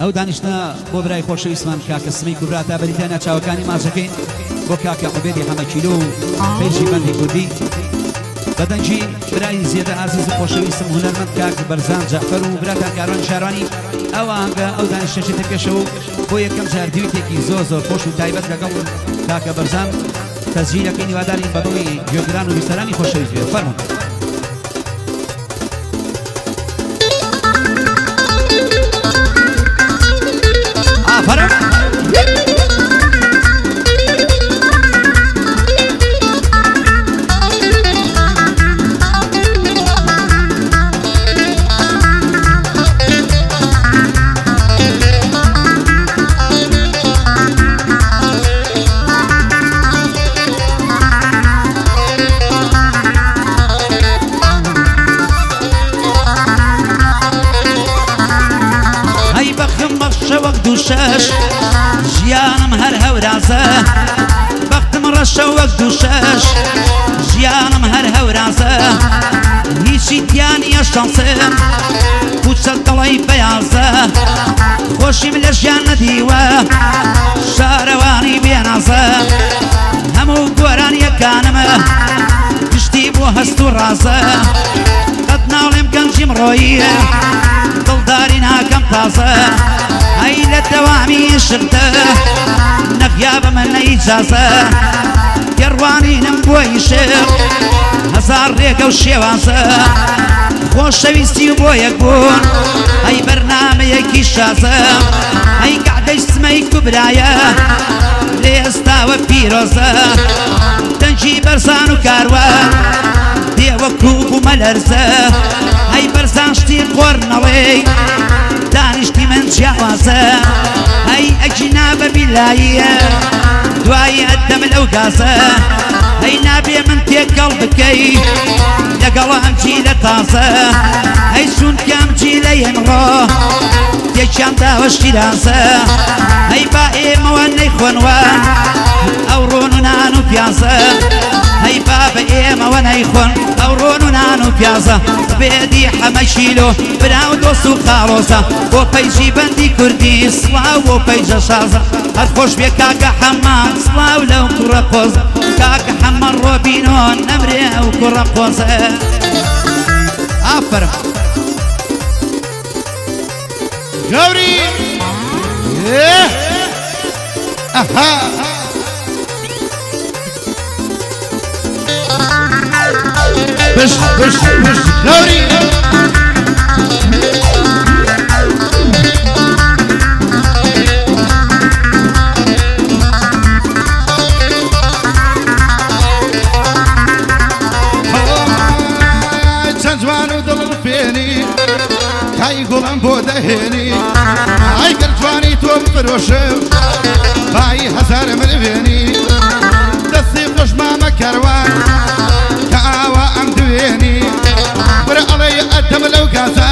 ئەو دانیشتە بۆ برای خۆشەویستمان کاکە سمەی کوبرا تا بەریتانیا چاوەکانی ماچەکەین بۆ کاکە عوبێدی حەمە کیلۆ و پێیشی بەندی کوردی بەدەنجی برای زیێدە عزیز و خۆشەویستم هونەرمەند کاک بەرزان جەعفەر و براکان کاروان شارانی ئەو ئاهەنگە ئەو دانیشتەشێتە پێشەوە بۆ یەکەم جار دیوتێکی زۆر خۆش و تایبەت لەگەڵ کاکە بەرزان تەسجیلەکەی هیوادارین بەدڵی گوێگران و بیسەرانی خۆشەویست بێت فەرموون دوشش ژیانم هەر هەورازە بەختم ڕەشە وەک دووشەش ژیانم هەر هەورازە هیچی دیانیە شانسم کوچە دڵی بەیازە خۆشیم لە ژیان نەدیوە شارەوانی بێنازە هەموو گۆرانیەکانمە گشتی بۆ هەست و ڕازە قەت ناڵێم گەنجیم ڕۆیە دڵداری ناکەم تازە ئەی لە دەوامی شردە نەغیابە من نەیجازە گەڕوانینم بۆ ئیشق هەزار ڕێگە و شێوازە خۆشەویستی و بۆ یەکبوون ئەی بەرنامەیەکی شازە ئەی کەعدەی سمەی کوبرایە لێ ئێستاوە پیرۆزە دەنجی بەرزان و کاروان دێوە کوب و مەلەرزە ئەی بەرزان شتی قۆڕ نەڵێی دانیشتی من جیاوازە ئەی ئەگینا بە بیلاییە دوایی ئەدەم لەو گازە ئەی نابێ من تێکەڵ بکەی لەگەڵ ئەم جیلە تازە ئەی چونکەم جیلە ئێمڕۆ تێکیان داوە شیرازە ئەی با ئێمەوە نەیخۆنوە ئەو ڕۆن و نان و پیازە ئەی با بە ئێمەوە نەیخۆن ئەو ڕۆن و نان و پیازە بێدی حەمە کیلۆ برا و دۆست و خاڵۆزە بۆ پەیژی بەندی کوردی سڵاو بۆ پەیجە شازە هەر خۆش بێ کاکە حەمە سڵاو لەو کوڕە قۆزە کاکە حەمە ڕۆبینۆ نەمرێ ئەو کوڕە قۆزە ئافرم گەوری ئەها بش گەوری چەند جوان و دڵ پێنی کای گوڵم بۆ دەهێنی ئای گەر جوانی تۆ بفرۆشم بای هەزار مروێنی دەستی خۆشمامە کەروان کە ئاوا ئەم دوێنی برە ئەڵێ ئەدەم لەو گازە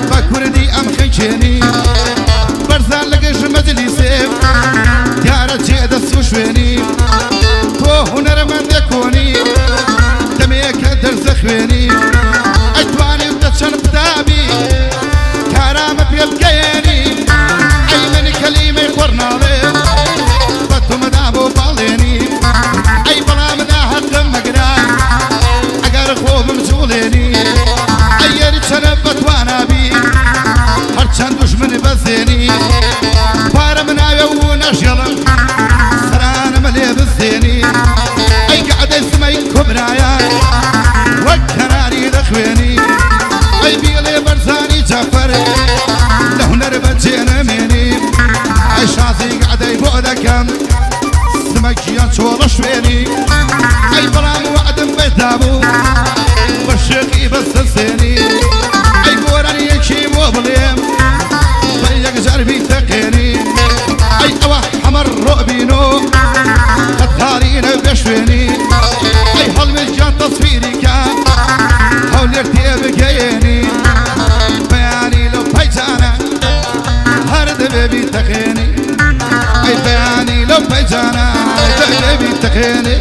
بە کوردی ئەم خەیچێنی بەرزان لەگەش مەجلیسێم دیارە جێدەست و شوێنی تۆ هونەرمەندە کۆنی دەمەیەکە دەرزە خوێنی ئەتوانیم دەچەند قوتابی کارامە پێ بگەیێنی ئەی منی کەلیمەی خۆڕ ناڵێم بە تۆمەدا بۆ باڵێنی ئەی بەڵامدا هەردەم مەگرا ئەگەر خۆ بمجوڵێنی ئەی یەری چەنە بەتوانابی هەرچەند دوژمن بەزێنی پارەم ناوێ و نەژێڵم سەرانەمە لێ بزێنی ئەی گەعدەی سمەی کوبرایە وەک کەناری دەخوێنی ئەی بیڵێ بەرزانی جەعفەر لە هونەر بەجێ نەمێنی ئەی شازی گەعدەی بۆ دەکەم سمەکیان چۆڵە شوێنی ئەی بەڵام وعدم بێدابوو بە شێقی بەستە سێنی ئەی گۆرانیەکی بۆ بڵێم بە یەکجار بیتەقێنی ئەی ئەوە هەمە ڕۆبینۆ قەتارینە بێ شوێنی ئەی هەڵمێکیان تەسویری کە هەولێر تێ بگەیێنی بەیانی لەو پەیجانە هەر دەبێ بیتەقێنی ئەی بەیانی لەو پەیجانە دەبێ بیتەقێنی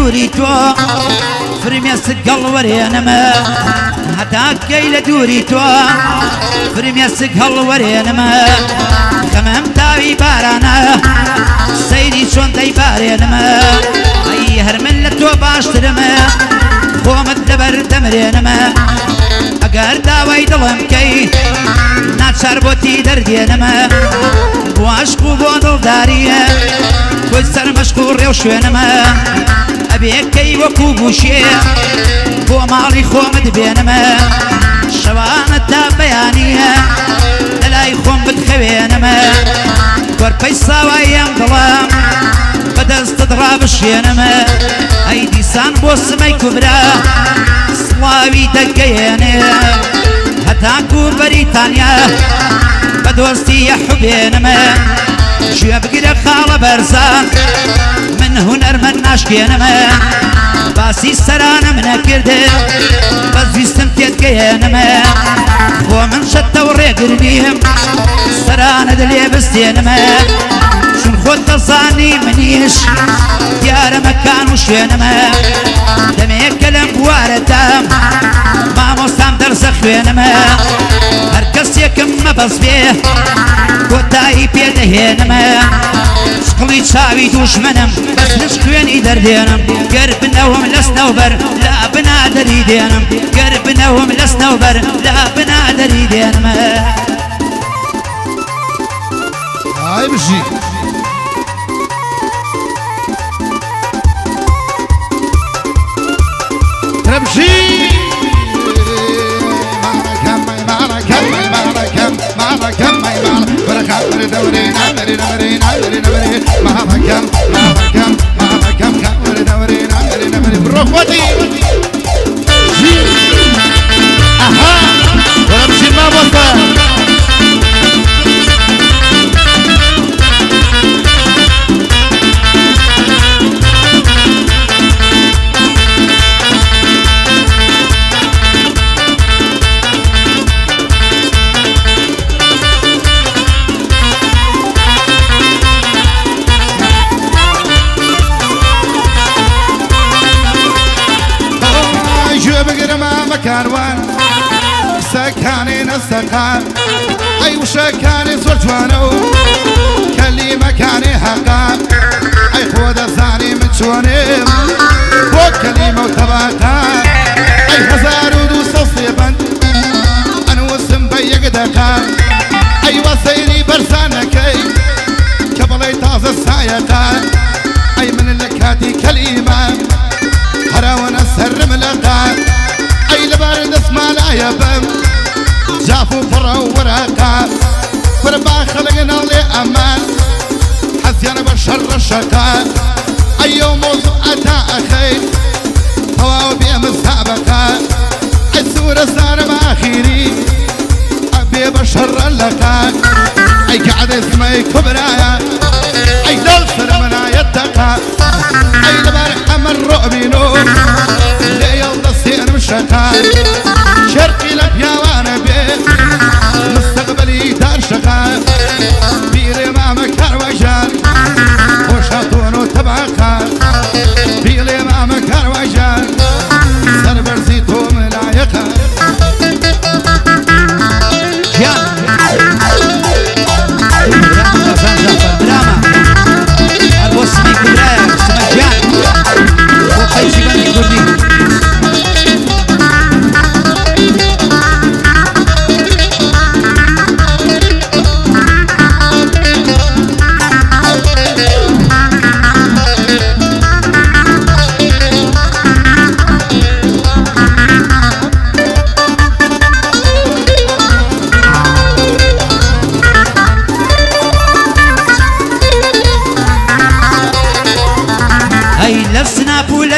دووري تو فرمي سقل ورينما هتاكي لدوري تو فرمي سقل ورينما خمم تاوي بارانا سيدي شون داي بارينما اي هرمن لتو باشترما خومت لبر دمرينما اگر داوي دلم كي ناچار بوتي دردينما وعشقو بودل داريه كل سر مشغول ريوشوينما ابيك كي وكو بوشي بو مالي خومد بينما شوانة تا بيانيه دلاي خوم بتخوينما كوربي ساوايام ظلام بدست ضراب الشينما ايدي سان بوسمي كبرى سلاوي دقيني هتاكو بريطانيا بدوستي يا حبينما شو بقدر خالة برزان من هنر من ناشكينما باسي سرانا من كرده بس بيستمتيت كينما ومن شتا وريقر بيهم سرانا دلي بستينما شون خود تصاني منيش ديار مكان وشينما دمي كلم بواردام ما مستام درسخ وينما هركس يكم مبص بيه كوتاي بيدهينما شقلي تشاوي دوشمنم بس نشكويني دردينم قربناهم لسنوبر لا بنادر يدينم قربناهم لسنوبر لا بنادر يدينم هاي بشي تربشي بروخوتي اها ورمشي ما بوصل كاروان سكاني نسقان اي وشكاني زوجوانو كلمة كاني حقان اي خود الزاني من شواني فوق كلمة وتباقان اي هزار ودوس الصيبان انا وسم بيق دقان اي وسيري برسانكي كبلي تازة السايقان اي من اللكاتي كلمة هراونا سر ملقان اي لبارد اسمع لا يبم جافو فرا ورقا فربا خلقنا لي امان حسيانا بشر الشقاء اي يوم موضوع اتا اخي هواو بيهم السابقا السورة صار باخيري ابي بشر اللقاء اي قاعد اسمي كبرايا اي دول سرمنا يتقى اي لبار حمر رؤبي نور لي يلدسين مشقا شرقي لك يا وانا بيه مستقبلي دار شقا بيري ماما كروجان وشاطون وتبعقا بيري ماما كروجان سربرزيتو ملايقا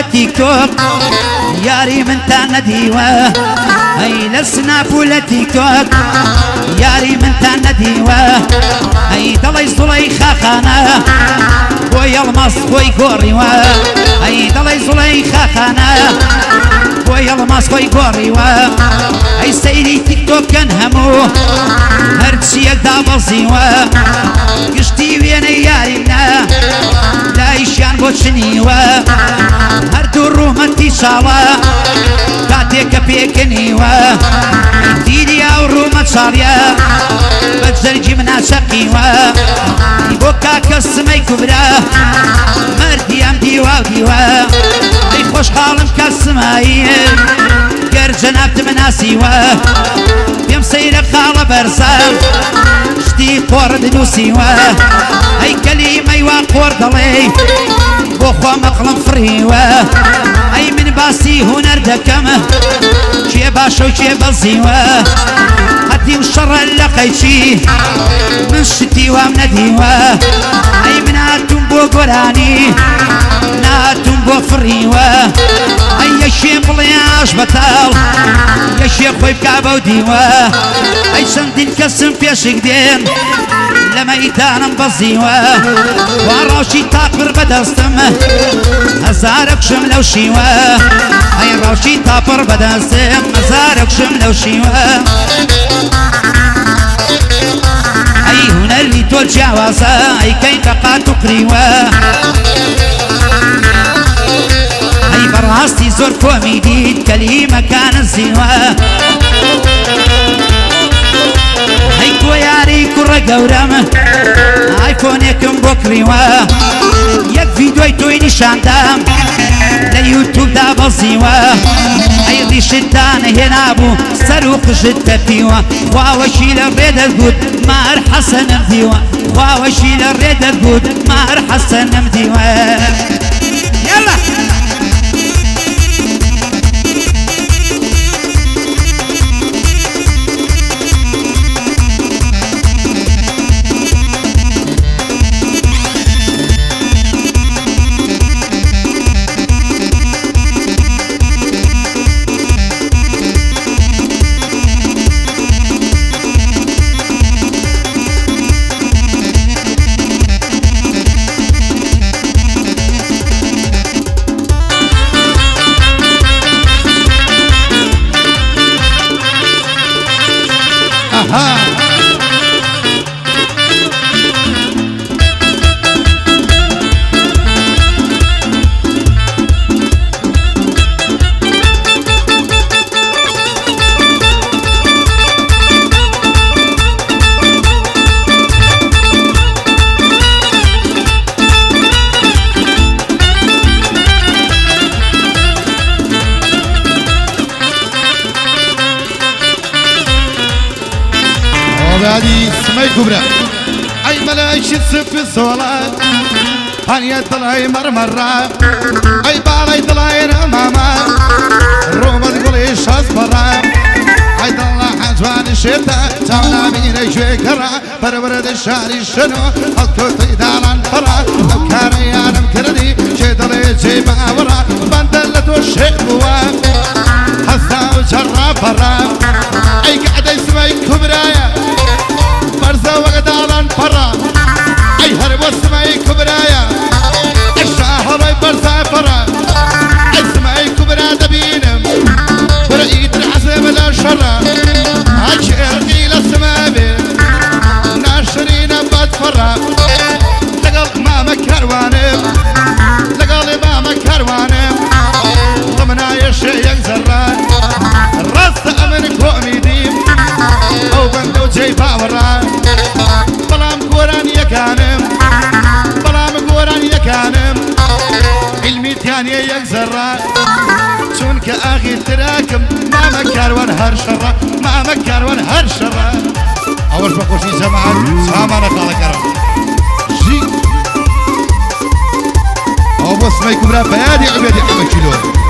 تيك توك ياري من تانا ديوة هاي لسناب ولا تيك توك ياري من تانا ديوة هاي دلي زليخا خانا ويا المص وي قوريوة هاي دلي زليخا خانا ويا المص وي قوريوة هاي سيدي تيك توك كان همو هرتشي يقدا بصيوة يشتي وين يارينا لا ئەیشیان بۆ چنیوە هەردوو ڕوومەتی چاڵە کاتێککە پێکەنیوە دیریا و ڕوومە چاڵە بە جەرگی مناچەقیوە بۆ کاکە سمەی کوبرا مردیام دیوا و دیوە ئەی خۆشحاڵم کە سمایی گەر جەنابتم ناسیوە پێم سەیرە خاڵە بەرزە شتی قۆڕ دنووسیوە ئەی کەلیمەی وا قۆڕ دەڵێ بۆ خۆ مەقڵم فڕیوە ئەی من باسی هونەر دەکەم کێ باشە و کێ بەزیوە هەتی و شەڕە لە قەیچی من شتی وام نەدیوە ئەی من هاتووم بۆ گۆرانی ناتووم بۆ فڕیوە ئەی یەکێ بڵێ ئاش بەتاڵ یەکێ خۆی بکا بەو دیوە ئەی چەندین کەسم پێشک دێن لە مەیدانم بەزیوە وا ڕەوشی تاپڕ بەدەستم هەزارە کوشم لەو شیوە ئەی ڕەوشی تاپڕ بەدەستم هەزارە کوشم لەو شیوە ئەی هونەری تۆ جیاوازە ئەی کەی قەقات و قریوە ئەی بەڕاستی زۆر کۆمی دیت کەلیمەکانت زیوە ئەی تۆ یاری کوڕە گەورەم ئایفۆنێکم بۆ کڕیوە یەک ڤیدۆی تۆی نیشاندام لە یوتیوبدا بەزیوە ئەی ڕیشت دانەهێنابوو سەر و قژت دەپیوە خواوەشی لە ڕێدەگوت مار حەسەنم دیوە خواوەشی لە ڕێدەگوت مار حەسەنم دیوە یاڵا هذه سمي كبرى أي ملايش تسف الصلاة هنيا طلعي مرمرة أي بالي طلعي ماما روما تقولي شاز برا أي طلع حجوان الشتاء تعنا مين شوي كرا بربرد الشاري شنو الكوتي دالان برا أفكاري أنا مكردي شي طلعي جيبا ورا بندلت والشيء بوا حسنا وجرا برا أي قاعدة سمي كبرى برزا وقدالان برا أي هرب اسمعي كبرايا الشهر برزا برا اسمعي كبرا دبينم برأيت الحسب لا شرا عشرقي لسمابي ناشرين باتفرا لقل ماما كروانم لقل ماما كروانم ضمنا يشيك زران رست أمن كومي ديم أو بندو جيبا وران بلام قوران يكانم بلام قوران يكانم علمي تاني يكزران چونك آخي تراكم ما مكاروان هر شرا ما مكاروان هر شرا أول بقوشي جماعة سامانا خالة كرام جي أو بس ما يكبرا بيادي عبيدي عبا كيلو